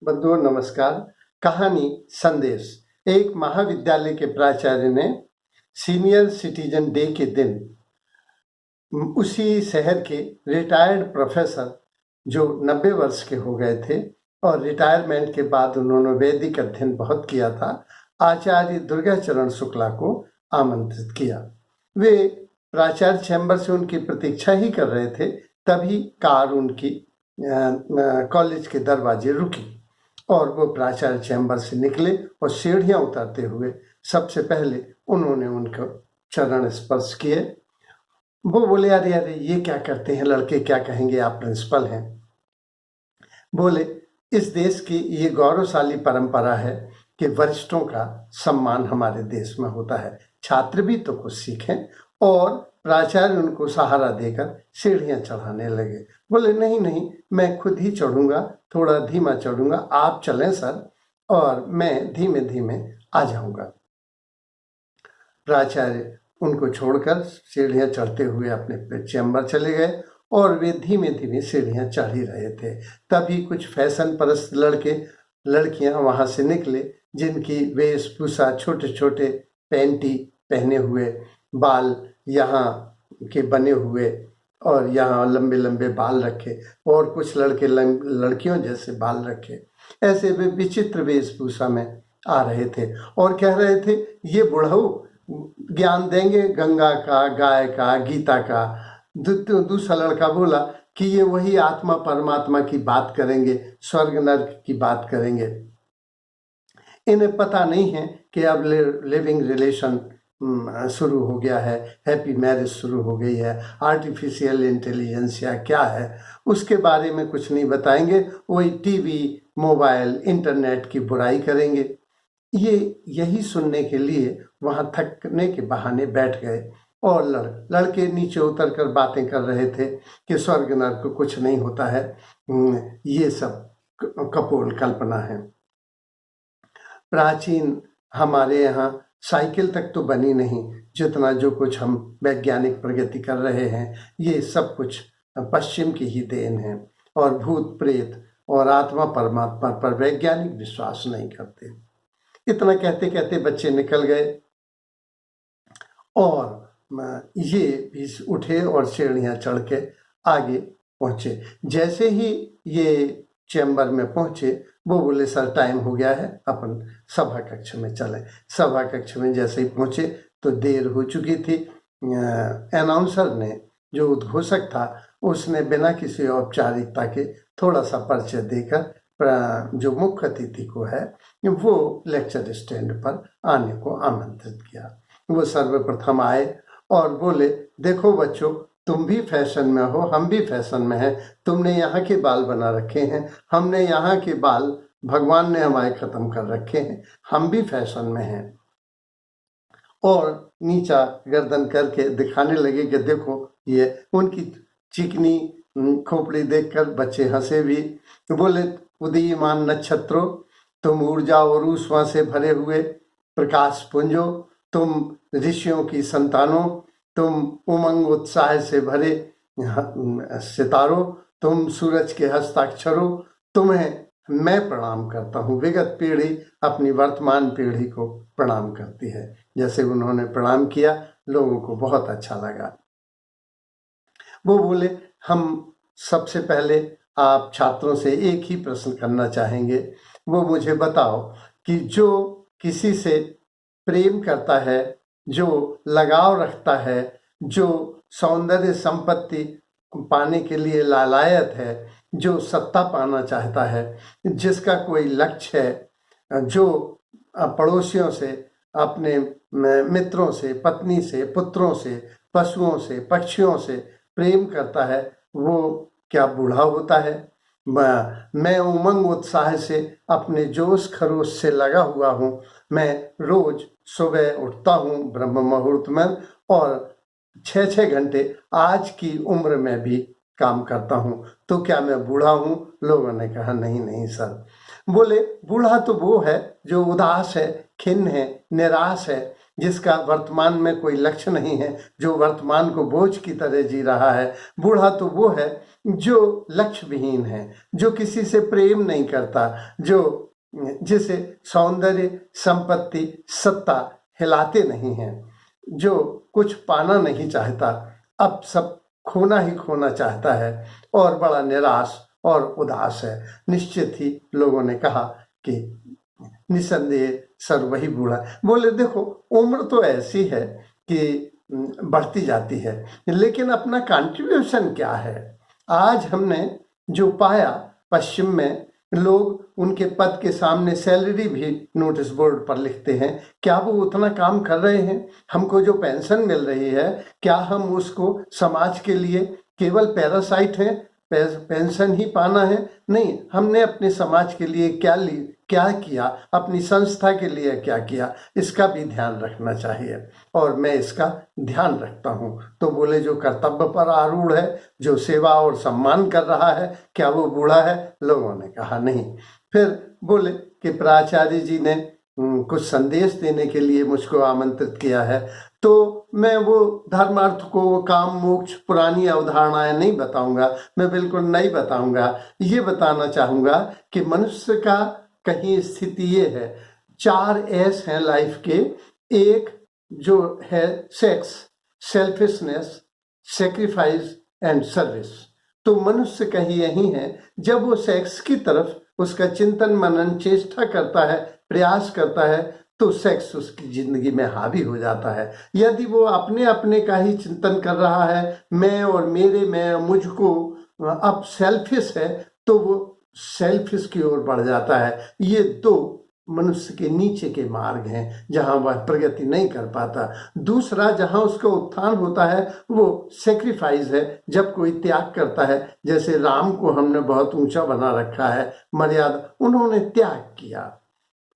बंधुओं नमस्कार। कहानी संदेश। एक महाविद्यालय के प्राचार्य ने सीनियर सिटीजन डे के दिन उसी शहर के रिटायर्ड प्रोफेसर जो 90 वर्ष के हो गए थे और रिटायरमेंट के बाद उन्होंने वैदिक अध्ययन बहुत किया था, आचार्य दुर्गाचरण शुक्ला को आमंत्रित किया। वे प्राचार्य चैम्बर से उनकी प्रतीक्षा ही कर रहे थे, तभी कार उनकी कॉलेज के दरवाजे रुकी और वो प्राचार्य चैम्बर से निकले और सीढ़ियां उतरते हुए सबसे पहले उन्होंने उनको चरण स्पर्श किए। वो बोले, अरे अरे ये क्या करते हैं लड़के, क्या कहेंगे, आप प्रिंसिपल हैं। बोले, इस देश की ये गौरवशाली परंपरा है कि वरिष्ठों का सम्मान हमारे देश में होता है, छात्र भी तो कुछ सीखें। और प्राचार्य उनको सहारा देकर सीढ़ियां चढ़ाने लगे। बोले, नहीं नहीं, मैं खुद ही चढ़ूंगा, थोड़ा धीमा चढ़ूंगा, आप चलें सर और मैं धीमे धीमे आ जाऊंगा। प्राचार्य उनको छोड़कर सीढ़ियां चढ़ते हुए अपने चैम्बर चले गए और वे धीमे धीमे सीढ़ियां चढ़ ही रहे थे। तभी कुछ फैशन परस्त लड़के लड़कियां वहां से निकले, जिनकी वेशभूषा छोटे छोटे पैंटी पहने हुए, बाल यहाँ के बने हुए और यहाँ लंबे लंबे बाल रखे, और कुछ लड़के लड़कियों जैसे बाल रखे। ऐसे वे विचित्र वेशभूषा में आ रहे थे और कह रहे थे, ये बुढ़ऊ ज्ञान देंगे गंगा का, गाय का, गीता का। दूसरा लड़का बोला कि ये वही आत्मा परमात्मा की बात करेंगे, स्वर्ग नर्क की बात करेंगे। इन्हें पता नहीं है कि अब लिविंग रिलेशन शुरू हो गया है, हैप्पी मैरिज शुरू हो गई है, आर्टिफिशियल इंटेलिजेंस या क्या है उसके बारे में कुछ नहीं बताएंगे, वही टीवी, मोबाइल, इंटरनेट की बुराई करेंगे। ये यही सुनने के लिए वहां थकने के बहाने बैठ गए और लड़के नीचे उतरकर बातें कर रहे थे कि स्वर्ग नर्क कुछ नहीं होता है, ये सब कपोल कल्पना है। प्राचीन हमारे यहाँ साइकिल तक तो बनी नहीं, जितना जो कुछ हम वैज्ञानिक प्रगति कर रहे हैं ये सब कुछ पश्चिम की ही देन है। और भूत प्रेत और आत्मा परमात्मा पर वैज्ञानिक विश्वास नहीं करते। इतना कहते कहते बच्चे निकल गए और ये भी उठे और सीढ़ियां चढ़ के आगे पहुंचे। जैसे ही ये चैम्बर में पहुंचे वो बोले, सर टाइम हो गया है, अपन सभा कक्ष में चले। सभा कक्ष में जैसे ही पहुंचे तो देर हो चुकी थी। अनाउंसर ने, जो उद्घोषक था, उसने बिना किसी औपचारिकता के थोड़ा सा परिचय देकर जो मुख्य अतिथि को है वो लेक्चर स्टैंड पर आने को आमंत्रित किया। वो सर्वप्रथम आए और बोले, देखो बच्चों, तुम भी फैशन में हो, हम भी फैशन में हैं। तुमने यहाँ के बाल बना रखे हैं, हमने यहाँ के बाल भगवान ने हमारे खत्म कर रखे हैं, हम भी फैशन में हैं। और नीचा गर्दन करके दिखाने लगे कि देखो, ये उनकी चिकनी खोपड़ी देखकर बच्चे हंसे भी। बोले, उदीयमान नक्षत्रों, तुम ऊर्जा और ऊष्मा से भरे हुए प्रकाश पुंजो, तुम ऋषियों की संतानों, तुम उमंग उत्साह से भरे सितारों, तुम सूरज के हस्ताक्षरों, तुम्हें मैं प्रणाम करता हूँ। विगत पीढ़ी अपनी वर्तमान पीढ़ी को प्रणाम करती है। जैसे उन्होंने प्रणाम किया, लोगों को बहुत अच्छा लगा। वो बोले, हम सबसे पहले आप छात्रों से एक ही प्रश्न करना चाहेंगे। वो मुझे बताओ कि जो किसी से प्रेम करता है, जो लगाव रखता है, जो सौंदर्य संपत्ति पाने के लिए लालायत है, जो सत्ता पाना चाहता है, जिसका कोई लक्ष्य है, जो पड़ोसियों से, अपने मित्रों से, पत्नी से, पुत्रों से, पशुओं से, पक्षियों से प्रेम करता है, वो क्या बूढ़ा होता है? मैं उमंग उत्साह से अपने जोश खरोश से लगा हुआ हूँ। मैं रोज सुबह उठता हूँ ब्रह्म मुहूर्त में और 6-6 घंटे आज की उम्र में भी काम करता हूँ, तो क्या मैं बूढ़ा हूँ? लोगों ने कहा, नहीं नहीं सर। बोले, बूढ़ा तो वो है जो उदास है, खिन्न है, निराश है, जिसका वर्तमान में कोई लक्ष्य नहीं है, जो वर्तमान को बोझ की तरह जी रहा है। बूढ़ा तो वो है जो लक्ष्य विहीन है, जो किसी से प्रेम नहीं करता, जिसे सौंदर्य, संपत्ति, सत्ता हिलाते नहीं हैं, जो कुछ पाना नहीं चाहता, अब सब खोना ही खोना चाहता है और बड़ा निराश और उदास है। निश्चित ही लोगों ने कहा कि निसंदेह सर वही बूढ़ा। बोले देखो, उम्र तो ऐसी है कि बढ़ती जाती है, लेकिन अपना कंट्रीब्यूशन क्या है? आज हमने जो पाया, पश्चिम में लोग उनके पद के सामने सैलरी भी नोटिस बोर्ड पर लिखते हैं। क्या वो उतना काम कर रहे हैं? हमको जो पेंशन मिल रही है, क्या हम उसको समाज के लिए केवल पैरासाइट हैं, पेंशन ही पाना है? नहीं, हमने अपने समाज के लिए क्या किया, अपनी संस्था के लिए क्या किया, इसका भी ध्यान रखना चाहिए। और मैं इसका ध्यान रखता हूँ। तो बोले जो कर्तव्य पर आरूढ़ है, जो सेवा और सम्मान कर रहा है, क्या वो बूढ़ा है? लोगों ने कहा नहीं। फिर बोले कि प्राचार्य जी ने कुछ संदेश देने के लिए मुझको आमंत्रित किया है, तो मैं वो धर्मार्थ को, काम मोक्ष, पुरानी अवधारणाएं नहीं बताऊंगा, मैं बिल्कुल नहीं बताऊंगा। ये बताना चाहूंगा कि मनुष्य का कहीं स्थिति ये है, 4 एस हैं लाइफ के। एक जो है sex, selfishness, sacrifice and service. तो मनुष्य कहीं यही है, जब वो सेक्स की तरफ उसका चिंतन मनन चेष्टा करता है, प्रयास करता है, तो सेक्स उसकी जिंदगी में हावी हो जाता है। यदि वो अपने अपने का ही चिंतन कर रहा है, मैं और मेरे, मैं मुझको, अब सेल्फिश है, तो वो सेल्फिश की ओर बढ़ जाता है। ये 2 मनुष्य के नीचे के मार्ग हैं जहां वह प्रगति नहीं कर पाता। दूसरा जहां उसका उत्थान होता है वो सेक्रीफाइस है, जब कोई त्याग करता है। जैसे राम को हमने बहुत ऊंचा बना रखा है, मर्यादा, उन्होंने त्याग किया।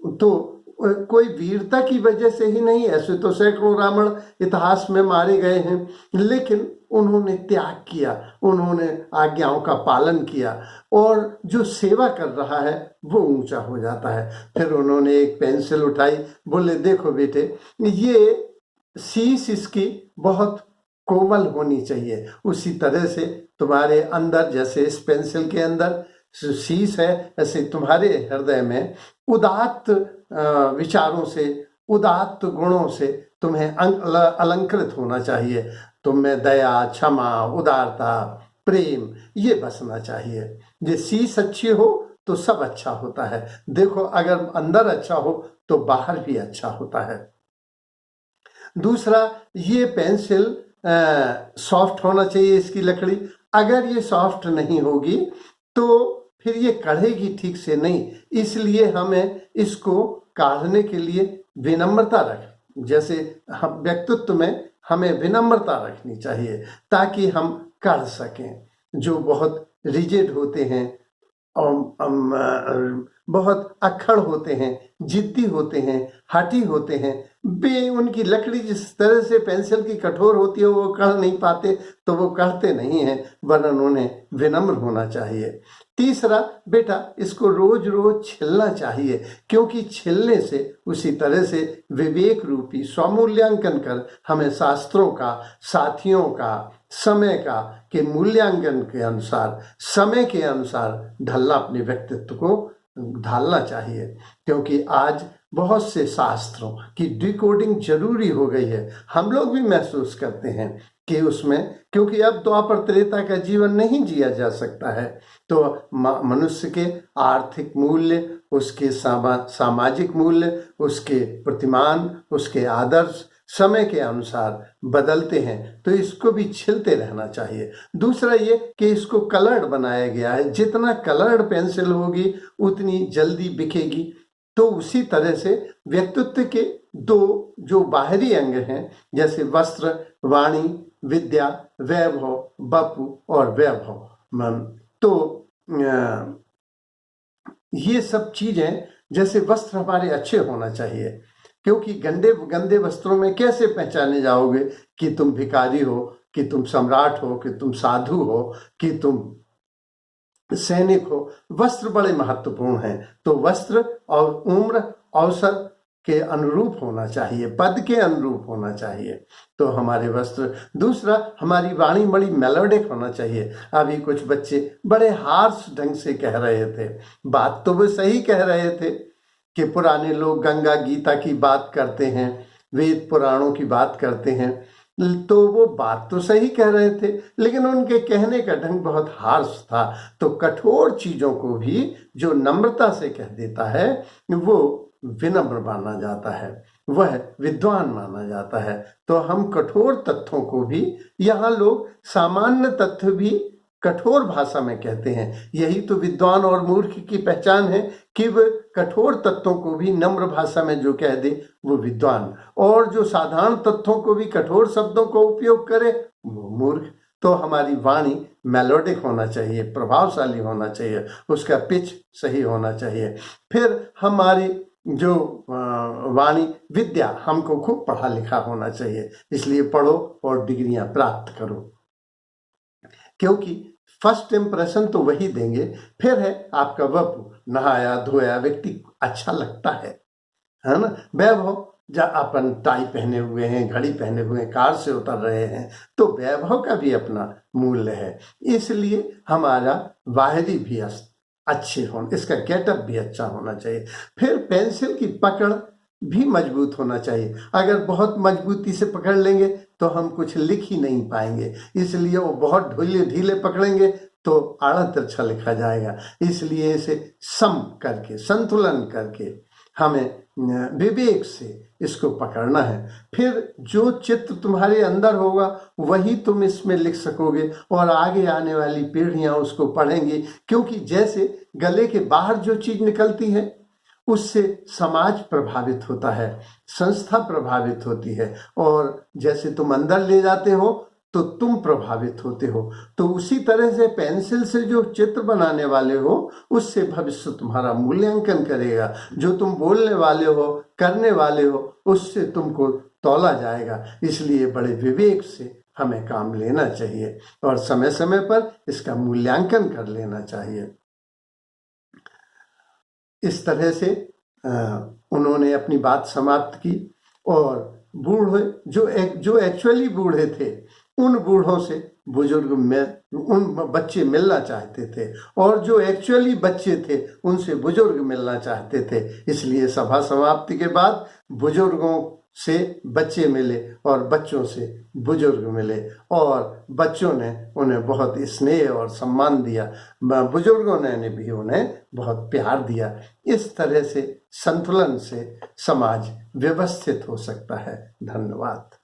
तो कोई वीरता की वजह से ही नहीं, ऐसे तो सैकड़ों रावण इतिहास में मारे गए हैं, लेकिन उन्होंने त्याग किया, उन्होंने आज्ञाओं का पालन किया, और जो सेवा कर रहा है वो ऊंचा हो जाता है। फिर उन्होंने एक पेंसिल उठाई, बोले देखो बेटे, ये शीश इसकी बहुत कोमल होनी चाहिए, उसी तरह से तुम्हारे अंदर, जैसे इस पेंसिल के अंदर शीश है, ऐसे तुम्हारे हृदय में उदात्त विचारों से, उदात्त गुणों से तुम्हें अलंकृत होना चाहिए। तुम में दया, क्षमा, उदारता, प्रेम, ये बसना चाहिए। ये शीश अच्छी हो तो सब अच्छा होता है। देखो, अगर अंदर अच्छा हो तो बाहर भी अच्छा होता है। दूसरा, ये पेंसिल सॉफ्ट होना चाहिए, इसकी लकड़ी। अगर ये सॉफ्ट नहीं होगी तो फिर ये कढ़ेगी ठीक से नहीं, इसलिए हमें इसको काढ़ने के लिए विनम्रता जैसे हम व्यक्तित्व में हमें विनम्रता रखनी चाहिए, ताकि हम काढ़ सकें। जो बहुत रिजिड होते हैं, बहुत अक्खड़ होते हैं, जिद्दी होते हैं, हठी होते हैं, उनकी लकड़ी जिस तरह से पेंसिल की कठोर होती है, वो कढ़ नहीं पाते, तो वो कढ़ते नहीं हैं, वरन उन्हें विनम्र होना चाहिए। तीसरा, बेटा इसको रोज रोज छिलना चाहिए, क्योंकि छिलने से उसी तरह से विवेक रूपी स्वमूल्यांकन कर हमें शास्त्रों का, साथियों का, समय का के मूल्यांकन के अनुसार, समय के अनुसार ढलना, अपने व्यक्तित्व को ढालना चाहिए। क्योंकि आज बहुत से शास्त्रों की डिकोडिंग जरूरी हो गई है। हम लोग भी महसूस करते हैं कि उसमें, क्योंकि अब द्वापर त्रेता का जीवन नहीं जिया जा सकता है, तो मनुष्य के आर्थिक मूल्य, उसके सामाजिक मूल्य, उसके प्रतिमान, उसके आदर्श समय के अनुसार बदलते हैं, तो इसको भी छिलते रहना चाहिए। दूसरा ये कि इसको कलर्ड बनाया गया है, जितना कलर्ड पेंसिल होगी उतनी जल्दी बिकेगी। तो उसी तरह से व्यक्तित्व के 2 जो बाहरी अंग हैं, जैसे वस्त्र, वाणी, विद्या, वैभव, बपु और वैभव, तो ये सब चीजें, जैसे वस्त्र हमारे अच्छे होना चाहिए, क्योंकि गंदे वस्त्रों में कैसे पहचाने जाओगे कि तुम भिखारी हो, कि तुम सम्राट हो, कि तुम साधु हो, कि तुम सैनिक हो। वस्त्र बड़े महत्वपूर्ण हैं। तो वस्त्र और उम्र, अवसर के अनुरूप होना चाहिए, पद के अनुरूप होना चाहिए तो हमारे वस्त्र। दूसरा, हमारी वाणी बड़ी मेलोडिक होना चाहिए। अभी कुछ बच्चे बड़े हार्श ढंग से कह रहे थे, बात तो वो सही कह रहे थे कि पुराने लोग गंगा गीता की बात करते हैं, वेद पुराणों की बात करते हैं, तो वो बात तो सही कह रहे थे, लेकिन उनके कहने का ढंग बहुत हार्श था। तो कठोर चीजों को भी जो नम्रता से कह देता है वो विनम्र माना जाता है, वह विद्वान माना जाता है। तो हम कठोर तथ्यों को भी, यहाँ लोग सामान्य तथ्य भी कठोर भाषा में कहते हैं। यही तो विद्वान और मूर्ख की पहचान है कि वह कठोर तत्वों को भी नम्र भाषा में जो कह दे वो विद्वान, और जो साधारण तत्वों को भी कठोर शब्दों का उपयोग करे वो मूर्ख। तो हमारी वाणी मेलोडिक होना चाहिए, प्रभावशाली होना चाहिए, उसका पिच सही होना चाहिए। फिर हमारी जो वाणी, विद्या, हमको खूब पढ़ा लिखा होना चाहिए, इसलिए पढ़ो और डिग्रियां प्राप्त करो, क्योंकि फर्स्ट इम्प्रेशन तो वही देंगे। फिर है आपका वपु, नहाया धोया व्यक्ति अच्छा लगता है ना। वैभव, जब अपन टाई पहने हुए हैं, घड़ी पहने हुए हैं, कार से उतर रहे हैं, तो वैभव का भी अपना मूल्य है। इसलिए हमारा बाहरी भी अच्छे होना, इसका गेटअप भी अच्छा होना चाहिए। फिर पेंसिल की पकड़ भी मजबूत होना चाहिए। अगर बहुत मजबूती से पकड़ लेंगे तो हम कुछ लिख ही नहीं पाएंगे, इसलिए वो बहुत ढीले ढीले पकड़ेंगे तो आड़ा तिरछा लिखा जाएगा। इसलिए इसे सम करके, संतुलन करके हमें विवेक से इसको पकड़ना है। फिर जो चित्र तुम्हारे अंदर होगा वही तुम इसमें लिख सकोगे और आगे आने वाली पीढ़ियां उसको पढ़ेंगी, क्योंकि जैसे गले के बाहर जो चीज निकलती है उससे समाज प्रभावित होता है, संस्था प्रभावित होती है, और जैसे तुम अंदर ले जाते हो तो तुम प्रभावित होते हो। तो उसी तरह से पेंसिल से जो चित्र बनाने वाले हो उससे भविष्य तुम्हारा मूल्यांकन करेगा। जो तुम बोलने वाले हो, करने वाले हो, उससे तुमको तौला जाएगा। इसलिए बड़े विवेक से हमें काम लेना चाहिए और समय समय पर इसका मूल्यांकन कर लेना चाहिए। इस तरह से उन्होंने अपनी बात समाप्त की और बूढ़े जो एक्चुअली बूढ़े थे उन बूढ़ों से बुजुर्ग में उन बच्चे मिलना चाहते थे, और जो एक्चुअली बच्चे थे उनसे बुजुर्ग मिलना चाहते थे। इसलिए सभा समाप्ति के बाद बुजुर्गों से बच्चे मिले और बच्चों से बुजुर्ग मिले, और बच्चों ने उन्हें बहुत स्नेह और सम्मान दिया, बुजुर्गों ने भी उन्हें बहुत प्यार दिया। इस तरह से संतुलन से समाज व्यवस्थित हो सकता है। धन्यवाद।